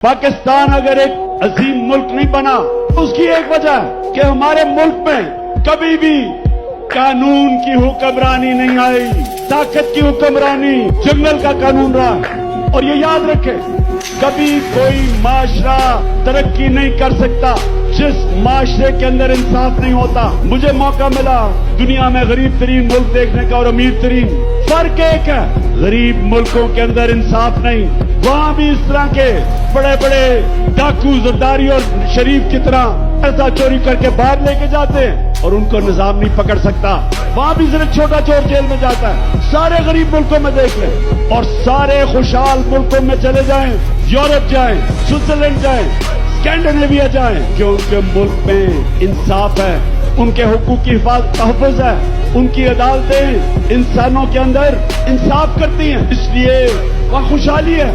پاکستان اگر ایک عظیم ملک نہیں بنا اس کی ایک وجہ ہے کہ ہمارے ملک میں کبھی بھی قانون کی حکمرانی نہیں آئی، طاقت کی حکمرانی جنگل کا قانون رہا۔ اور یہ یاد رکھے، کبھی کوئی معاشرہ ترقی نہیں کر سکتا جس معاشرے کے اندر انصاف نہیں ہوتا۔ مجھے موقع ملا دنیا میں غریب ترین ملک دیکھنے کا اور امیر ترین، فرق ایک ہے، غریب ملکوں کے اندر انصاف نہیں، وہاں بھی اس طرح کے بڑے بڑے ڈاکو زرداری اور شریف کی طرح پیسہ چوری کر کے باہر لے کے جاتے ہیں اور ان کو نظام نہیں پکڑ سکتا، وہاں بھی صرف چھوٹا چور جیل میں جاتا ہے۔ سارے غریب ملکوں میں دیکھ لیں اور سارے خوشحال ملکوں میں چلے جائیں، یورپ جائیں، سوئٹزرلینڈ جائیں، اسکینڈینیویا جائیں، کہ ان کے ملک میں انصاف ہے، ان کے حقوق کی تحفظ ہے، ان کی عدالتیں انسانوں کے اندر انصاف کرتی ہیں، اس لیے وہاں خوشحالی ہے۔